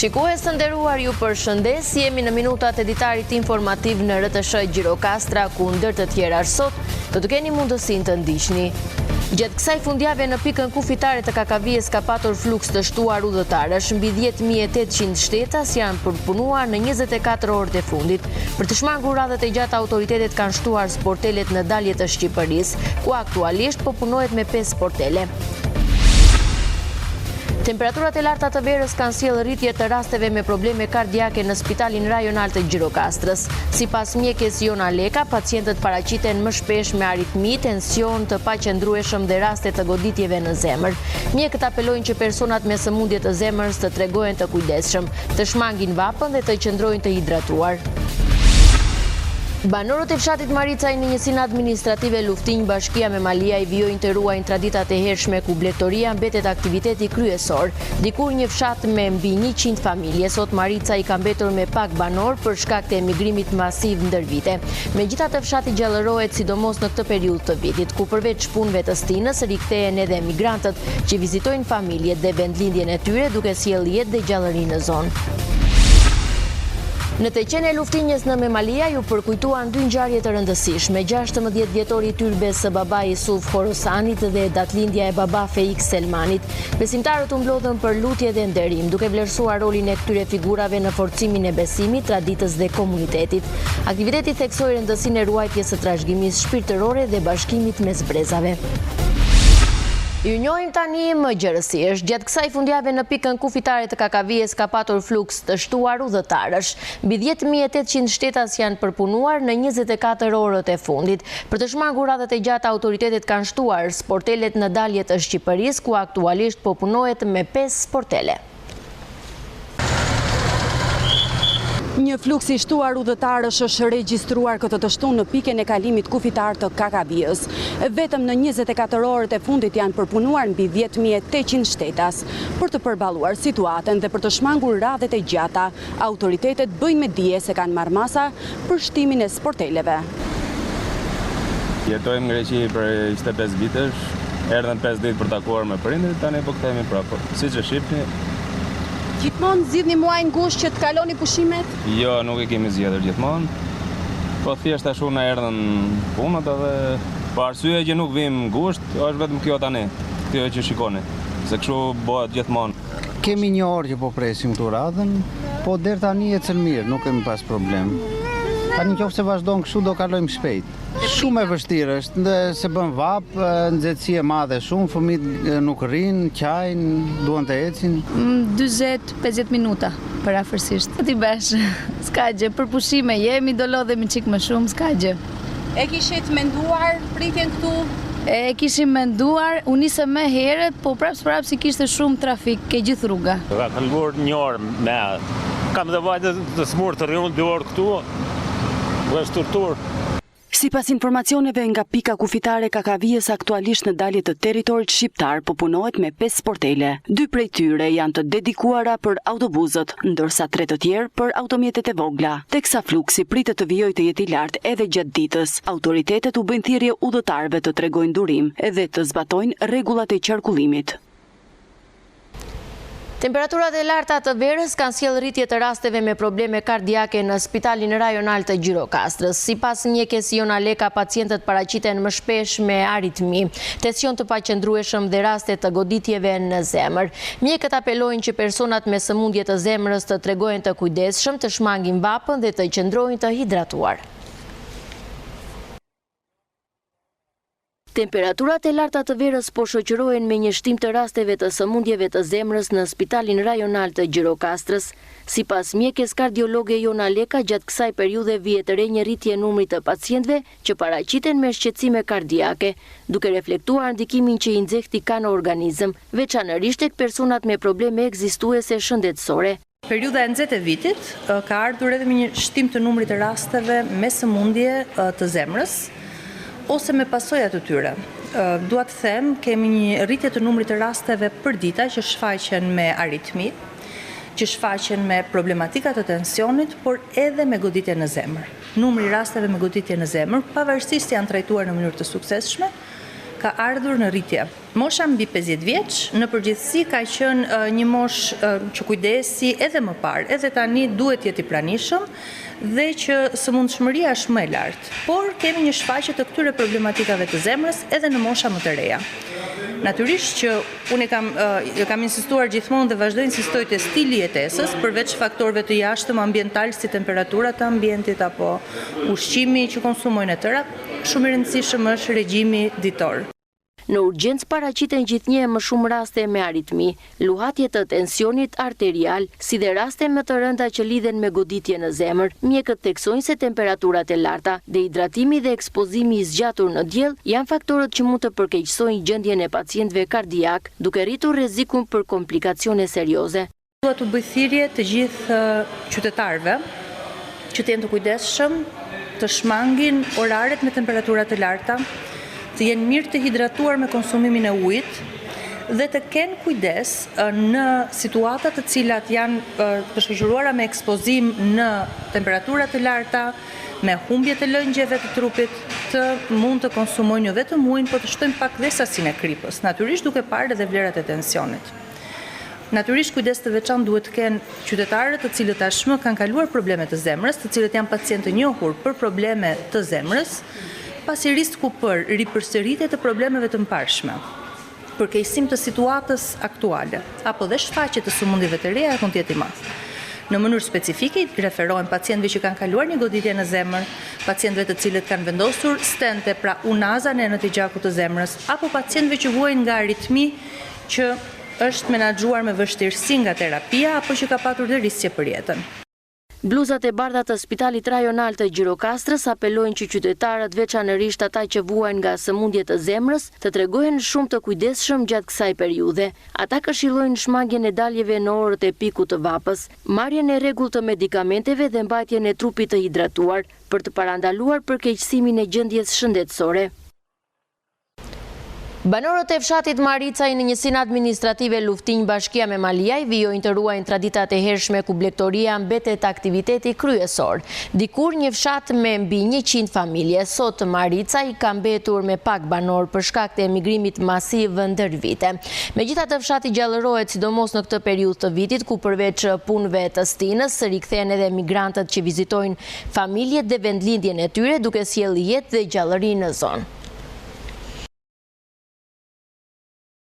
Shikues të nderuar, ju përshëndes, jemi në minutat e ditarit informativ në RTS Gjirokastra, ku ndër të tjera sot do të keni mundësinë të ndiqni. Gjatë kësaj fundjave në pikën kufitare të KKV-s ka patur fluks të shtuar udhëtarësh, mbi 10.800 shtetas janë përpunuar në 24 orët e fundit. Për të shmangur radhët e gjatë, autoritetet kanë shtuar sportelet në dalje të Shqipërisë, ku aktualisht po punohet me 5 sportele. Temperaturat e larta të verës kanë sjellë rritje të rasteve me probleme kardiake në Spitalin Rajonal të Gjirokastrës. Sipas mjekes Jona Leka, pacientët paraqiten më shpesh me aritmi, tension të paqëndrueshëm dhe raste të goditjeve në zemër. Mjekët apelojnë që personat me sëmundje të zemrës të tregojnë të kujdesshëm, të shmangin vapën dhe të qëndrojnë të hidratuar. Banorët e fshatit Maricaj në njësinë administrative Luftinj, bashkia me Malia i vjojnë të ruajnë traditat e hershme ku blegtoria mbetet aktiviteti kryesor. Dikur një fshat me mbi 100 familje, sot Maricaj ka mbetur me pak banor për shkak të emigrimit masiv ndër vite. Megjithatë, fshati gjallërohet sidomos në këtë periudhë të vitit, ku përveç punëve të stinës rikthehen edhe emigrantët që vizitojnë familjet dhe vendlindjen e tyre duke sjellë jetë dhe gjallëri në zonë. Në të qenë e Luftinjës në Memalia ju përkujtuan 2 ngjarje të rëndësishme, 16 vjetori tyrbes së baba Isuf Horosanit dhe datlindja e baba Feik Selmanit. Besimtarët u mblodhën për lutje dhe nderim, duke vlerësuar rolin e këtyre figurave në forcimin e besimit, traditës dhe komunitetit. Aktiviteti theksoi rëndësinë e ruajtjes së trashëgimisë shpirtërore dhe bashkimit mes brezave. Ju njohim tani më gjërësisht. Gjatë kësaj fundjave në pikën kufitare të KKV-s ka patur fluks të shtuar udhëtarësh. Mbi 10.800 shtetas janë përpunuar në 24 orët e fundit. Për të shmangur radhët e gjatë, autoritetet kanë shtuar sportelet në dalje të Shqipërisë, ku aktualisht po punohet me 5 sportele. Një fluks i shtuar udhëtarësh është regjistruar këtë të shtunë në pikën e kalimit kufitar të KKV-s. Vetëm në 24 orët e fundit janë përpunuar mbi 10.800 shtetas. Për të përballuar situatën dhe për të shmangur radhët e gjata, autoritetet bëjnë me dije se kanë marrë masa për shtimin e sporteleve. Jetojmë në Greqi për 25 vitesh, erdhëm 5 ditë për takuar me prindërit, tani po kthehemi prapë. Siç e shihni. Gjithmonë zgjidhni muaj ngusht që të kaloni pushimet? Jo, nuk e kemi zgjedhur gjithmonë. Po thjesht ashtu na erdhën punët edhe po arsye që nuk vim ngusht, është vetëm kjo tani. Kjo që shikoni, se kështu bëhet gjithmonë. Kemi një orë që po presim këtu radhën, po deri tani ecën mirë, nuk kemi pas problem. Tani nëse vazhdon kështu do kalojmë shpejt. Shumë e vështirë është, se bën vap, nxehtësi e madhe shumë, fëmijët nuk rrinë, qajnë, duan të ecin. 40-50 minuta për afërsisht. Ti besh, s'ka gjë, për pushime jemi, do lodhemi çik më shumë, s'ka gjë. E kishit menduar pritjen këtu? E kishim menduar, u nisëm më herët, po prapë si kishte shumë trafik ke gjithë rruga. Ka kaluar një orë me. Kam dhe vajtë të smurë të rriun 2 orë këtu, vështë tortur. Sipas informacioneve nga pika kufitare KKV-s, aktualisht në dalje të territorit shqiptar po punohet me 5 sportele. 2 prej tyre janë të dedikuara për autobusët, ndërsa 3 të tjerë për automjetet e vogla. Teksa fluksi pritet të vijojë të jetë i lartë edhe gjatë ditës, autoritetet u bëjnë thirrje udhëtarëve të tregojnë durim edhe të zbatojnë rregullat e qarkullimit. Temperaturat e larta të verës kanë sjellë rritje të rasteve me probleme kardiake në Spitalin Rajonal të Gjirokastrës. Sipas mjekes Jona Leka, pacientët paraqiten më shpesh me aritmi, tension të paqëndrueshëm dhe raste të goditjeve në zemër. Mjekët apelojnë që personat me sëmundje të zemrës të tregojnë të kujdesshëm, të shmangin vapën dhe të qëndrojnë të hidratuar. Temperaturat e larta të verës po shoqërohen me një shtim të rasteve të sëmundjeve të zemrës në Spitalin Rajonal të Gjirokastrës. Sipas mjekes kardiologe Jona Leka, gjatë kësaj periudhe vihet re një rritje numrit të pacientëve që paraqiten me shqetësime kardiake, duke reflektuar ndikimin që i nxehti ka në organizëm, veçanërisht tek personat me probleme ekzistuese shëndetësore. Periudha e nxehtë e vitit ka ardhur edhe me një shtim të numrit të rasteve me sëmundje të zemrës ose me pasojat të tyre. Dua të them, kemi një rritje të numrit të rasteve për dita që shfaqen me aritmi, që shfaqen me problematika të tensionit, por edhe me goditje në zemër. Numri i rasteve me goditje në zemër, pavarësisht se janë trajtuar në mënyrë të suksesshme, ka ardhur në rritje. Mosha mbi 50 vjeç, në përgjithësi ka qenë një moshë që kujdesi edhe më parë, edhe tani duhet jetë i pranishëm dhe që sëmundshmëria është më e lartë. Por kemi një shfaqje të këtyre problematikave të zemrës edhe në mosha më të reja. Natyrisht që unë kam insistuar gjithmonë dhe vazhdoj insistoj te stili i jetesës, përveç faktorëve të jashtëm ambiental si temperatura e ambientit apo ushqimi që konsumojnë e tëra, shumë i rëndësishëm është regjimi ditor. Në urgjencë paraqiten gjithnjë më shumë raste me aritmi, luhatje të tensionit arterial, si dhe raste më të rënda që lidhen me goditje në zemër. Mjekët theksojnë se temperaturat e larta, dehidratimi dhe ekspozimi i zgjatur në diell janë faktorët që mund të përkeqësojnë gjendjen e pacientëve kardiak, duke rritur rrezikun për komplikacione serioze. Dua të bëj thirrje të gjithë qytetarëve që të jenë të kujdesshëm, të shmangin oraret me temperatura të larta, të jenë mirë të hidratuar me konsumimin e ujit dhe të kenë kujdes në situatat të cilat janë të shoqëruara me ekspozim në temperatura të larta, me humbje të lëngjeve të trupit, të mund të konsumojnë jo vetëm ujin, por të shtojnë pak dhe sasinë e kripës, natyrisht duke parë edhe vlerat e tensionit. Natyrisht kujdes të veçantë duhet të kenë qytetarët të cilët tashmë kanë kaluar probleme të zemrës, të cilët janë pacientë të njohur për probleme të zemrës, pasi risku për ripërsëritje të problemeve të mparshme, përkeqësim të situatës aktuale, apo dhe shfaqje të sëmundjeve të reja mund të jetë i madh. Në mënyrë specifike referohen pacientëve që kanë kaluar një goditje në zemër, pacientëve të cilët kanë vendosur stente, pra unazën e anët e gjakut të zemrës, apo pacientëve që vuajnë nga aritmi që është menaxhuar me vështirësi nga terapia apo që ka patur dhe rrisje për jetën. Bluzat e bardha të Spitalit Rajonal të Gjirokastrës apelojnë që qytetarët, veçanërisht ata që vuajnë nga sëmundje të zemrës, të tregohen shumë të kujdesshëm gjatë kësaj periudhe. Ata këshillojnë shmangjen e daljeve në orët e pikut të vapës, marrjen e rregullt të medikamenteve dhe mbajtjen e trupit të hidratuar për të parandaluar përkeqësimin e gjendjes shëndetësore. Banorët e fshatit Maricaj në njësinë administrative Luftinj Bashkia me Maliaj vijojnë të ruajnë traditat e hershme ku blegtoria mbetet aktiviteti kryesor. Dikur një fshat me mbi 100 familje, sot Maricaj ka mbetur me pak banor për shkak të emigrimit masiv ndër vite. Megjithatë fshati gjallërohet sidomos në këtë periudhë të vitit ku përveç punëve të stinës rikthehen edhe migrantët që vizitojnë familjet dhe vendlindjen e tyre duke sjellë jetë dhe gjallëri në zonë.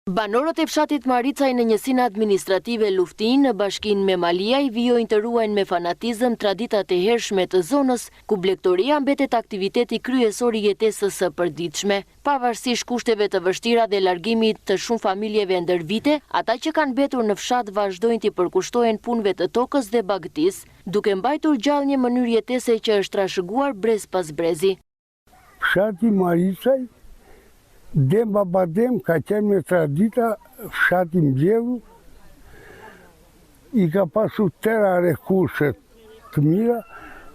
Banorët e fshatit Maricaj në njësinë administrative Luftinj në bashkinë me Maliaj vijojnë të ruajnë me fanatizëm traditat e hershme të zonës, ku blegtoria mbetet aktiviteti kryesor i jetesës së përditshme. Pavarësisht kushteve të vështira dhe largimit të shumë familjeve ndër vite, ata që kanë mbetur në fshat vazhdojnë të përkushtohen punëve të tokës dhe bagëtisë, duke mbajtur gjallë një mënyrë jetese që është trashëguar brez pas brezi. Fshati Maricaj dem babadem ka qenë me tradita fshati mbledhur, i ka pasur tëra rekurset të mira,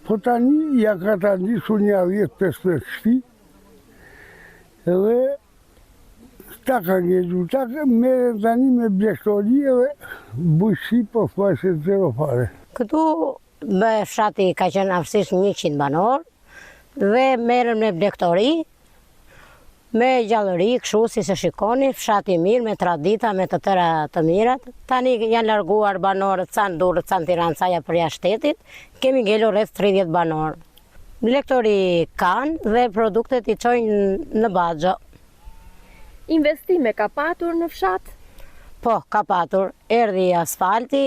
po tani ja ka të ndisur një 10-15 shtëpi, edhe ta ka ngejur, ta ka merren tani me blegtori edhe bujqësi po thuaj se zero fare. Këtu me fshati ka qenë aftësisht 100 banor dhe merren me blegtori, me gjallëri, kështu si se shikoni, fshati mirë, me tradita, me të tëra të mirat. Tani janë larguar banorët ca në Durrës, ca në Tiranë, ca ja përjashtë shtetit, kemi ngelur rreth 30 banorë. Blegtori kanë dhe produktet i çojnë në Baxho. Investime ka patur në fshat? Po, ka patur. Erdhi asfalti,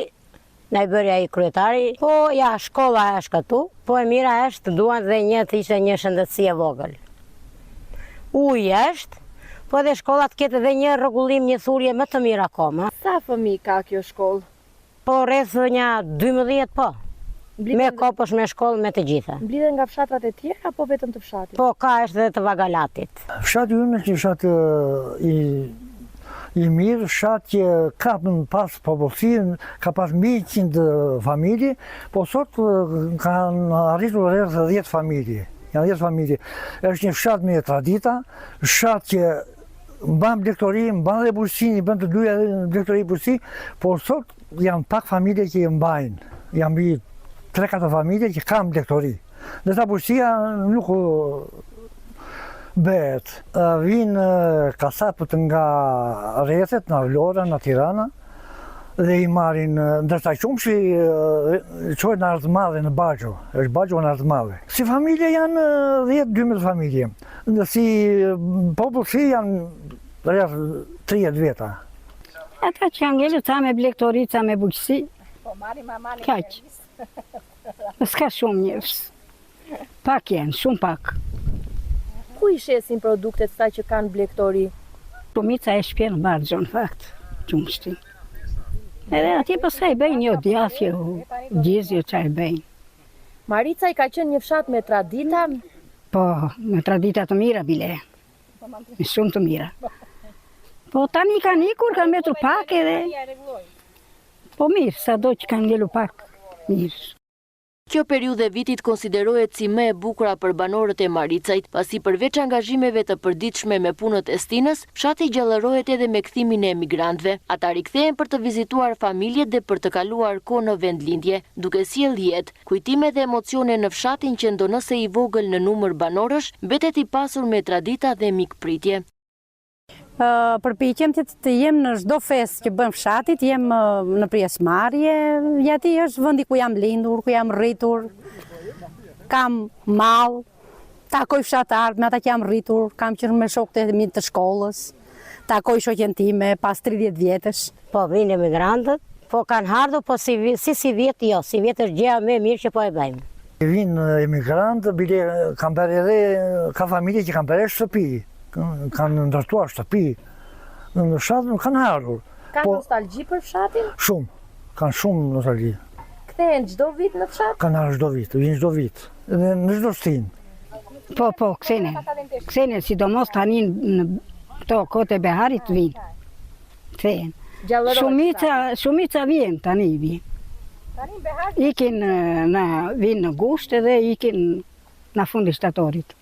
na i bëri ai kryetari, po ja shkolla është këtu, po e mira është duan dhe një të ishte një shëndetësi e vogël. Uji është, po edhe shkollat ketë edhe një rregullim, një thurje më të mirë akoma. Sa fëmijë ka kjo shkollë? Po rreth një 12 po. Me kopësh, me shkollë, me të gjitha. Mblidhen nga fshatrat e tjera apo vetëm të fshatit? Po ka është edhe të Vagalatit. Fshati ynë është një fshat i mirë, fshat që ka pas popullsinë, ka pas 100 familje, po sot kanë arritur rreth 10 familje. Janë 10 familje. Është një fshat me tradita, fshat që mban blegtori, mban dhe bujqësinë, i bën të dyja blegtori bujqësi, por sot janë pak familje që i mbajnë. Janë mbi 3-4 familje që kanë blegtori. Dhe ta bujqësia nuk Bëhet, vinë kasapët nga rrethet, nga Vlora, nga Tirana, dhe i marrin, ndërsa qumshi qojnë në Ardhmadhe në Bagjo, është Bagjo në Ardhmadhe. Si familje janë 10-12 familje, si popullsi janë rreth 30 veta. Ata që janë ngellë, ca me blektori, ca me bujqësi, kaq. S'ka shumë njërës, pak jenë, shumë pak. Ku i shesin produktet sa që kanë blektori? Shumica e shpjenë Bagjo, në fakt, qumshti. Edhe atje përsa i bëjnë jo djathje, gjizje që i bëjnë. Marica i ka qenë një fshat me tradita? Po, me tradita të mira bile, me shumë të mira. Po tani kanë ikur, kanë metur pak edhe, po mirë, sa do që kanë ngelu pak, mirë. Kjo periudhë e vitit konsiderohet si më e bukura për banorët e Maricajt, pasi përveç angazhimeve të përditshme me punët e stinës, fshati gjallërohet edhe me kthimin e emigrantëve. Ata rikthehen për të vizituar familjet dhe për të kaluar kohë në vendlindje, duke sjellë jetë, kujtime dhe emocione në fshatin që ndonëse i vogël në numër banorësh, mbetet i pasur me tradita dhe mikpritje. Përpiqem të jem në çdo festë që bën fshatit, jem në pjesëmarrje, jati është vendi ku jam lindur, ku jam rritur, kam mall, takoj fshatarët me ata që jam rritur, kam qenë me shokët e mi të shkollës, takoj shoqen time pas 30 vjetësh. Po vinë emigrantët, po kanë ardhur, po si vjet jo, si vjet është gjëja më e mirë që po e bëjmë. Vinë emigrantë, bile kanë bërë edhe, ka familje që kanë bërë shtëpi. Kanë ndërtuar shtëpi, në fshat nuk kanë ardhur. Kanë nostalgji për fshatin? Shumë, kanë shumë nostalgji. Kthehen çdo vit në fshat? Kanë ardhur çdo vit, vinë çdo vit, edhe në çdo stinë. Po, kthehen, sidomos tani në këto kohët e beharit vinë. Kthehen. Shumica vjen tani vjen. Ikin vinë në gusht edhe ikin në fundi shtatorit.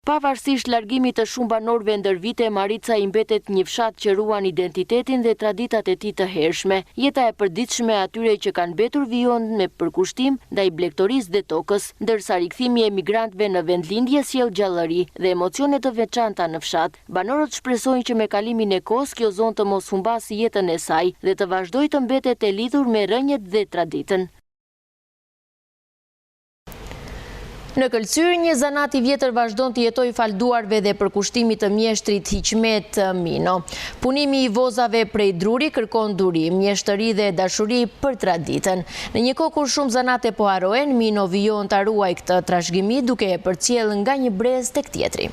Pavarësisht largimit të shumë banorëve ndër vite, Marica i mbetet një fshat që ruan identitetin dhe traditat e tij të hershme. Jeta e përditshme atyre që kanë mbetur vijon me përkushtim ndaj blegtorisë dhe tokës, ndërsa rikthimi i emigrantëve në vendlindje sjell gjallëri dhe emocione të veçanta në fshat. Banorët shpresojnë që me kalimin e kohës kjo zonë të mos humbasë jetën e saj dhe të vazhdojë të mbetet e lidhur me rrënjët dhe traditën. Në Këlcyr, një zanat i vjetër vazhdon të jetoj falduarve dhe përkushtimit të mjeshtrit Hiqmet Mino. Punimi i vozave prej druri kërkon durim, mjeshtëri dhe dashuri për traditën. Në një kohë kur shumë zanate po harohen, Mino vijon ta ruaj këtë trashëgimi duke e përcjell nga një brez tek tjetri.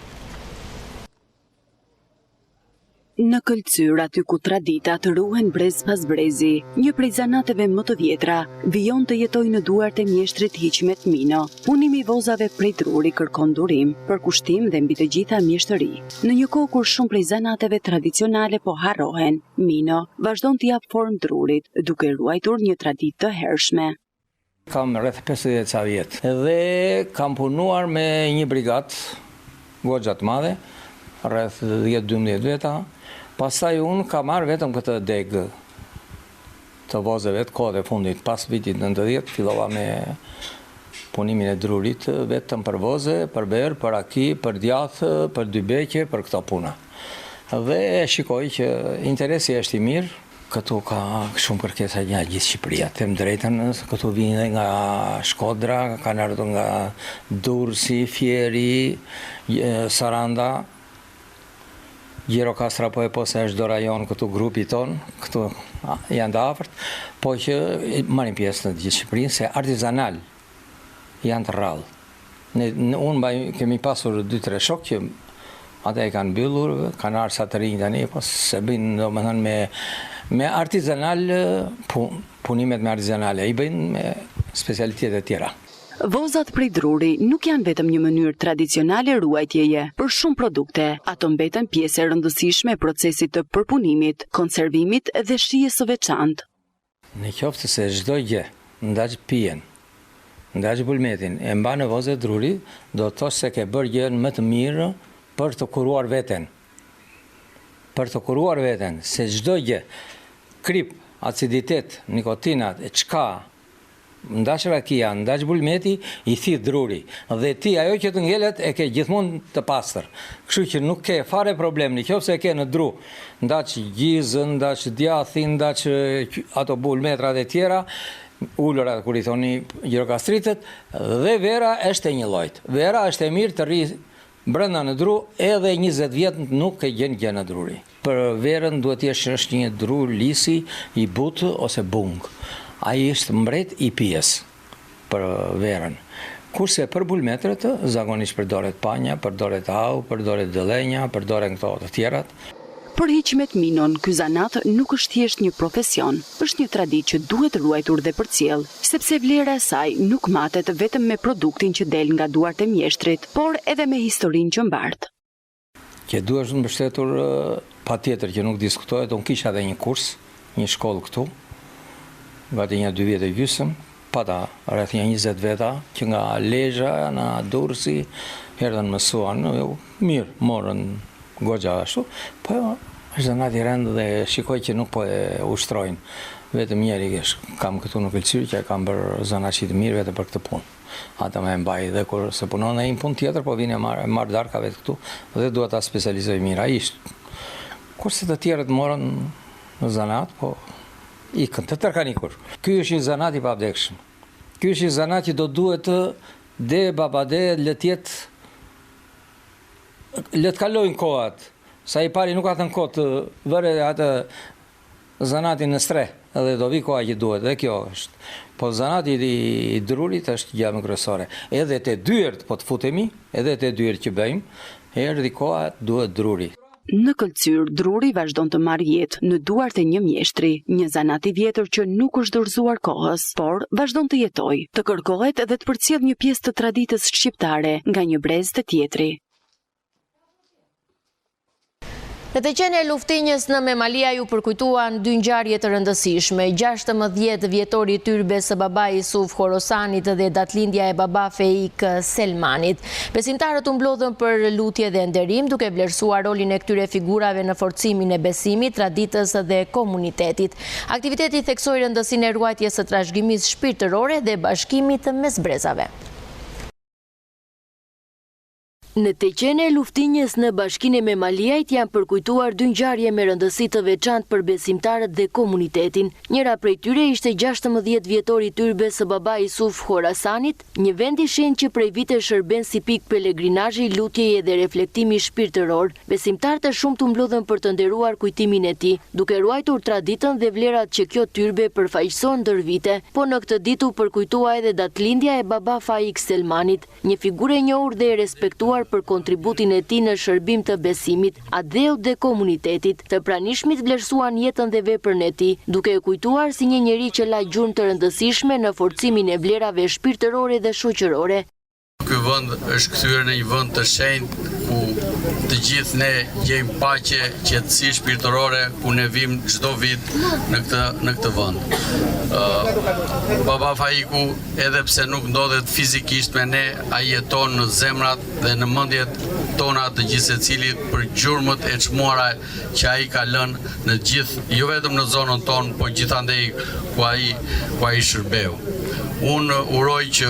Në Këlcyr, aty ku traditat ruhen brez pas brezi, një prej zanateve më të vjetra vijon të jetoj në duart e mjeshtrit Hiqmet Mino. Punimi i vozave prej druri kërkon durim, përkushtim dhe mbi të gjitha mjeshtëri. Në një kohë kur shumë prej zanateve tradicionale po harrohen, Mino vazhdon të jap formë drurit, duke ruajtur një traditë të hershme. Kam rreth 50 ca vjet dhe kam punuar me një brigat goxha të madhe, rreth 10-12 veta. Pastaj unë kam marrë vetëm këtë degë të vozeve të kohët e fundit. Pas vitit 90 fillova me punimin e drurit vetëm për voze, për berë, për aki, për djathë, për dybeqe, për këto puna. Dhe shikoj që interesi është i mirë. Këtu ka shumë kërkesa nga gjithë Shqipëria. Them drejtën, këtu vinë nga Shkodra, kanë ardhur nga Durrësi, Fieri, Saranda, Gjirokastra po e pose është do rajon këtu grupi ton, këtu janë të afërt, po që marrin pjesë në gjithë Shqipërinë, se artizanal janë të rrallë. Unë kemi pasur 2-3 shok që ata e kanë mbyllur, kanë ardhur sa të rinj tani, po se bëjnë domethënë me artizanal, punimet me artizanale, i bëjnë me specialitete të tjera. Vozat prej druri nuk janë vetëm një mënyrë tradicionale ruajtjeje për shumë produkte. Ato mbeten pjesë e rëndësishme e procesit të përpunimit, konservimit dhe shijes së veçantë. Në qoftë se çdo gjë, ndaq pijen, ndaq bulmetin, e mba në vozë druri, do të thosh se ke bërë gjën më të mirë për të kuruar veten. Për të kuruar veten, se çdo gjë, krip, aciditet, nikotinat, çka ndaç rakia, ndaç bulmeti, i thith druri. Dhe ti ajo që të ngelet e ke gjithmonë të pastër. Kështu që nuk ke fare problem, nëse e ke në dru, ndaç gjizën, ndaç djathin, ndaç ato bulmetrat e tjera, ullërat, kur i thoni gjirokastritët, dhe vera është e një llojt. Vera është e mirë të rri brenda në dru, edhe 20 vjet nuk e gjen gjë në druri. Për verën duhet është një dru lisi i butë ose bung. Ai është mbret i pies për verën. Kurse për bulmetret, zakonisht përdoret panja, përdoret au, përdoret dëllenja, përdoren këto të tjerat. Për Hiqmet Minon, ky zanat nuk është thjesht një profesion, është një traditë që duhet ruajtur dhe përcjell, sepse vlera e saj nuk matet vetëm me produktin që del nga duart e mjeshtrit, por edhe me historinë që mbart. Që duhesh mbështetur patjetër që nuk diskutohet, unë kisha edhe një kurs, një shkollë këtu, gati një 2 vjet e gjysmë, pata rreth një 20 veta që nga Lezhë, nga Durrësi, erdhën mësuan, mirë, morën goxha ashtu, po është zanat i rëndë dhe shikoj që nuk po e ushtrojnë. Vetëm njeri kam këtu në Këlqyr që kam bërë zanatçi të mirë vetëm për këtë punë. Ata më e mbaj dhe kur se punon në një punë tjetër, po vini e marr darkave këtu dhe dua ta specializoj mirë. Ai ishte. Kurse të tjerët morën në zanat, po ikën të tërkanikur. Ky është një zanat i pavdekshëm. Ky është një zanat që do duhet de babade le të kalojnë kohat, sa i pari nuk ka thënë kohë të vëre atë zanatin në stre, edhe do vi koha që duhet, dhe kjo është. Po zanati i drurit është gjë më kryesore. Edhe te dyert po të futemi, edhe te dyert që bëjmë, erdhi koha duhet druri. Në Këlqyr, druri vazhdon të marrë jetë në duart e një mjeshtri, një zanat i vjetër që nuk është dorëzuar kohës, por vazhdon të jetojë, të kërkohet dhe të përcjell një pjesë të traditës shqiptare nga një brez të tjetri. Në të qenë e luftinjës në Memalia ju përkujtuan 2 ngjarje të rëndësishme, 16 vjetori tyrbe së baba Isuf Horosanit dhe datëlindja e baba Feik Selmanit. Besimtarët u mblodhën për lutje dhe nderim, duke vlerësuar rolin e këtyre figurave në forcimin e besimit, traditës dhe komunitetit. Aktiviteti theksoi rëndësinë e ruajtjes së trashëgimisë shpirtërore dhe bashkimit mes brezave. Në të qenë e luftinjës në bashkinë e Memaliajt janë përkujtuar 2 ngjarje me rëndësi të veçantë për besimtarët dhe komunitetin. Njëra prej tyre ishte 16 vjetori tyrbe së baba Isuf Horasanit, një vend i shenjtë që prej vite shërben si pikë pelegrinazhi, lutjeje dhe reflektimi shpirtëror. Besimtarët e shumtë u mblodhën për të nderuar kujtimin e tij, duke ruajtur traditën dhe vlerat që kjo tyrbe përfaqëson ndër vite. Po në këtë ditë u përkujtua edhe datëlindja e baba Feik Selmanit, një figurë e njohur dhe e respektuar për kontributin e tij në shërbim të besimit, adheut dhe komunitetit. Të pranishmit vlerësuan jetën dhe veprën e tij, duke e kujtuar si një njeri që la gjurmë të rëndësishme në forcimin e vlerave shpirtërore dhe shoqërore. Ky vend është kthyer në një vend të shenjtë ku të gjithë ne gjejmë paqe, qetësi shpirtërore, ku ne vim çdo vit në këtë vend. Baba Feiku, edhe pse nuk ndodhet fizikisht me ne, ai jeton në zemrat dhe në mendjet tona të gjithë secilit për gjurmët e çmuara që ai ka lënë në gjithë, jo vetëm në zonën tonë, por gjithandej ku ai shërbeu. Unë uroj që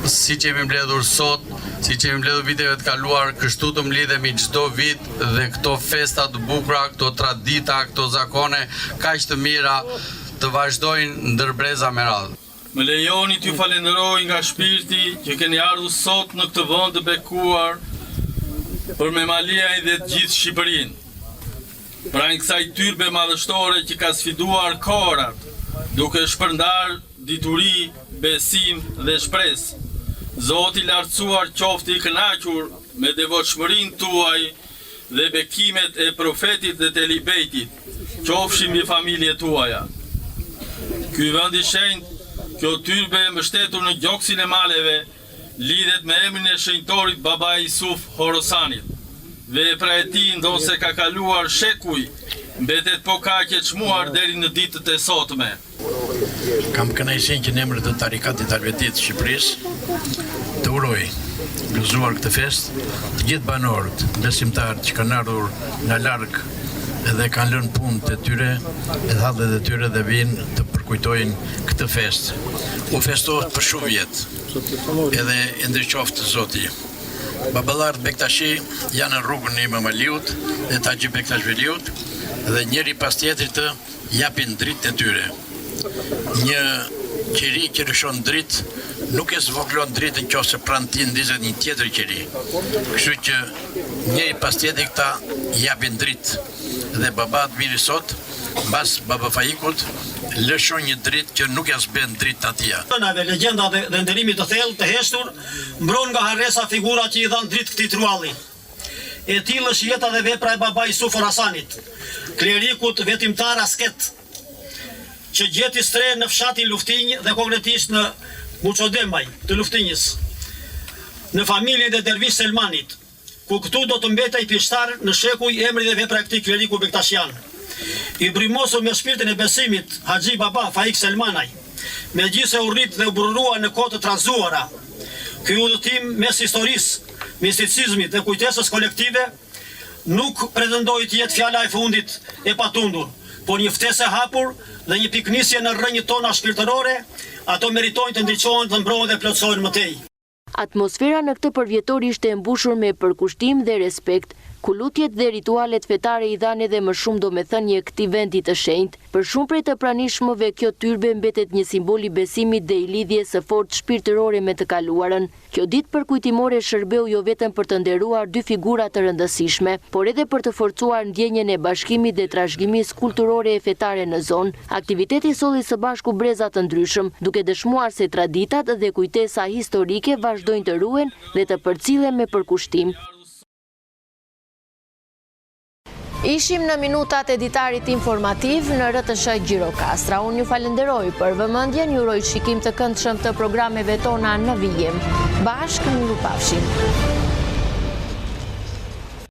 siç jemi mbledhur sot, siç jemi mbledhur viteve të kaluar, kështu të mblidhemi çdo vit dhe këto festa të bukura, këto tradita, këto zakone kaq të mira të vazhdojnë ndër breza me radhë. Më lejoni t'ju falenderoj nga shpirti që keni ardhur sot në këtë vend të bekuar për Memaliajin dhe të gjithë Shqipërinë. Pranë kësaj tyrbe madhështore që ka sfiduar kohërat, duke shpërndar dituri, besim dhe shpresë. Zoti i lartësuar qoftë i kënaqur me devotshmërinë tuaj dhe bekimet e profetit dhe të libejtit, qofshin mbi familjet tuaja. Ky vend i shenjtë, kjo tyrbe e mbështetur në gjoksin e maleve, lidhet me emrin e shenjtorit baba Isuf Horosanit. Vepra e tij ndonse ka kaluar shekuj, mbetet po kaq e çmuar deri në ditët e sotme. Kam kënaqësinë që në emër të Tarikatit Helvetit të Shqipërisë të uroj gëzuar këtë festë të gjithë banorët, besimtarët që kanë ardhur nga larg edhe kanë lënë punët e tyre, e hallet e tyre dhe vinë të kujtojnë këtë festë. U festohet për shumë vjetë, edhe e ndriqoftë Zoti. Baballarët Bektashi janë në rrugën e Imam Aliut dhe Taxhi Bektashviliut dhe njëri pas tjetrit të japin dritë e tyre. Një qeri që lëshon dritë nuk e zvoglon dritën qoftë pranë tij ndizet një tjetër qeri. Kështu që njëri pas tjetrit këta japin dritë dhe babat miri sot mbas babafajikut lëshon një dritë që nuk ja s'bën dritë atia. Legjenda dhe nderimit të thellë të heshtur mbron nga harresa figura që i dhan dritë këtij trualli. E tillë është jeta dhe vepra e baba Yusuf Orasanit, klerikut vetimtar asket, që gjeti stre në fshatin Luftinj dhe konkretisht në Buçodembaj të Luftinjës, në familjen e Dervish Selmanit, ku këtu do të mbetej pishtar në shekuj emri dhe vepra e këtij kleriku bektashian. I brymosur me shpirtin e besimit Haxhi Baba Faik Selmanaj, megjithse u rrit dhe u burrua në kohë të trazuara. Ky udhëtim mes historisë, misticizmit dhe kujtesës kolektive nuk pretendoi të jetë fjala e fundit e patundur, por një ftesë e hapur dhe një piknisje në rrënjët tona shpirtërore. Ato meritojnë të ndriçohen, të mbrohen dhe plotësohen mëtej. Atmosfera në këtë përvjetor ishte e mbushur me përkushtim dhe respekt, ku lutjet dhe ritualet fetare i dhanë edhe më shumë domethënie këtij vendi të shenjtë. Për shumë prej të pranishmëve kjo tyrbe mbetet një simbol i besimit dhe i lidhjes së fortë shpirtërore me të kaluarën. Kjo ditë përkujtimore shërbeu jo vetëm për të nderuar dy figura të rëndësishme, por edhe për të forcuar ndjenjen e bashkimit dhe trashëgimisë kulturore e fetare në zonë. Aktiviteti solli së bashku breza të ndryshëm, duke dëshmuar se traditat dhe kujtesa historike vazhdojnë të ruhen dhe të përcillen me përkushtim. Ishim në minutat e ditarit informativ në RTS Gjirokastra. Unë ju falenderoj për vëmendjen, ju uroj shikim të këndshëm të programeve tona në vijim. Bashkë mirupafshim.